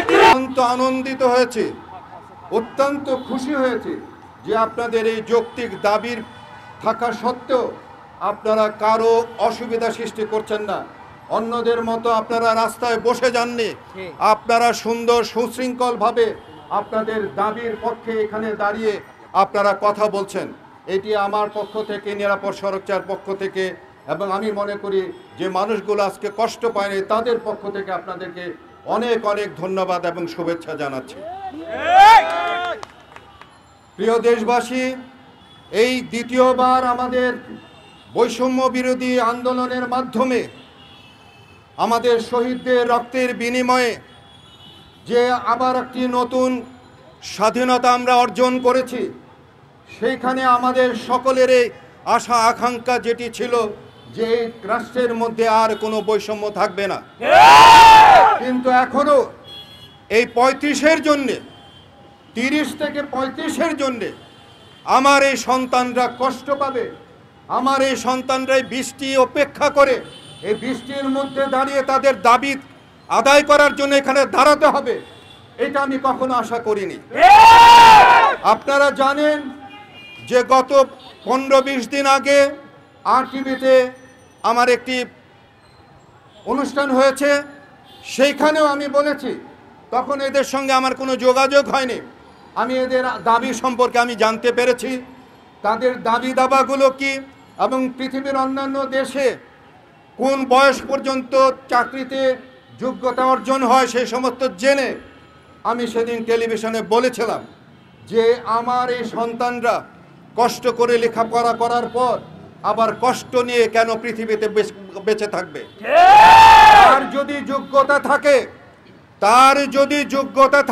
অত্যন্ত আনন্দিত হয়েছে, অত্যন্ত খুশি হয়েছে যে আপনাদের এই যৌক্তিক দাবির থাকা সত্ত্বেও আপনারা কারো অসুবিধা সৃষ্টি করছেন না। অন্যদের মতো আপনারা রাস্তায় বসে যাননি, আপনারা সুন্দর সুশৃঙ্খলভাবে আপনাদের দাবির পক্ষে এখানে দাঁড়িয়ে আপনারা কথা বলছেন। এটি আমার পক্ষ থেকে, নিরাপদ সড়কচার পক্ষ থেকে, এবং আমি মনে করি যে মানুষগুলো আজকে কষ্ট পায়নি তাদের পক্ষ থেকে আপনাদেরকে অনেক অনেক ধন্যবাদ এবং শুভেচ্ছা জানাচ্ছি। প্রিয় দেশবাসী, এই দ্বিতীয়বার আমাদের বৈষম্য বিরোধী আন্দোলনের মাধ্যমে আমাদের শহীদদের রক্তের বিনিময়ে যে আবার একটি নতুন স্বাধীনতা আমরা অর্জন করেছি, সেইখানে আমাদের সকলের আশা আকাঙ্ক্ষা যেটি ছিল যে রাষ্ট্রের মধ্যে আর কোনো বৈষম্য থাকবে না, কিন্তু এখনো এই 35-এর জন্যে, 30 থেকে 35-এর জন্যে আমার এই সন্তানরা কষ্ট পাবে। আমার এই সন্তানরাই বৃষ্টি অপেক্ষা করে, এই বৃষ্টির মধ্যে দাঁড়িয়ে তাদের দাবি আদায় করার জন্য এখানে দাঁড়াতে হবে, এটা আমি কখনো আশা করিনি। আপনারা জানেন যে গত 15-20 দিন আগে RTVতে আমার একটি অনুষ্ঠান হয়েছে, সেইখানেও আমি বলেছি, তখন এদের সঙ্গে আমার কোনো যোগাযোগ হয়নি। আমি এদের দাবি সম্পর্কে আমি জানতে পেরেছি, তাদের দাবি দাবাগুলো কি এবং পৃথিবীর অন্যান্য দেশে কোন বয়স পর্যন্ত চাকরিতে যোগ্যতা অর্জন হয় সেই সমস্ত জেনে আমি সেদিন টেলিভিশনে বলেছিলাম যে আমার এই সন্তানরা কষ্ট করে লেখাপড়া করার পর আবার কষ্ট নিয়ে কেন পৃথিবীতে বেঁচে থাকবে। তার যদি যোগ্যতা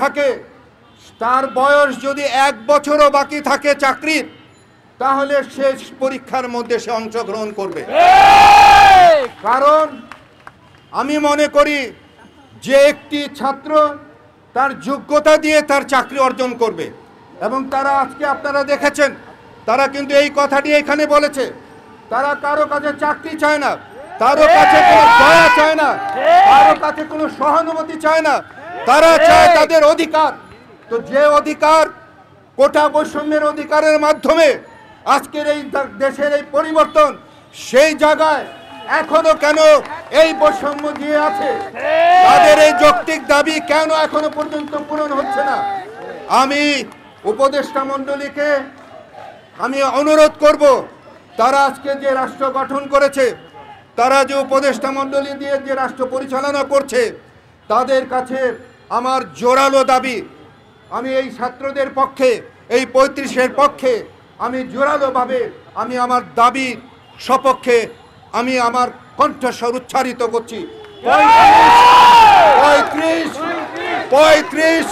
থাকে, তার বয়স যদি 1 বছরও বাকি থাকে চাকরির, তাহলে সে পরীক্ষার মধ্যে সে অংশগ্রহণ করবে। কারণ আমি মনে করি যে একটি ছাত্র তার যোগ্যতা দিয়ে তার চাকরি অর্জন করবে, এবং তারা আজকে আপনারা দেখেছেন তারা কিন্তু এই কথাটি এখানে বলেছে, তারা কারো কাছে চাকরি চায় না, কারো কাছে কোনো দয়া চায় না, কারো কাছে কোনো সহানুভূতি চায় না, তারা চায় তাদের অধিকার। তো যে অধিকার, কোটা বৈষম্যের অধিকারের মাধ্যমে আজকের এই দেশের এই পরিবর্তন, সেই জায়গায় এখনো কেন এই বৈষম্য দিয়ে আছে? তাদের এই যৌক্তিক দাবি কেন এখনো পর্যন্ত পূরণ হচ্ছে না? আমি উপদেষ্টা মণ্ডলীকে আমি অনুরোধ করব, তারা আজকে যে রাষ্ট্র গঠন করেছে, তারা যে উপদেষ্টা মণ্ডলী দিয়ে যে রাষ্ট্র পরিচালনা করছে, তাদের কাছে আমার জোরালো দাবি, আমি এই ছাত্রদের পক্ষে, এই 35-এর পক্ষে আমি জোরালোভাবে আমি আমার দাবি সপক্ষে আমি আমার কণ্ঠস্বর উচ্চারিত করছি। 35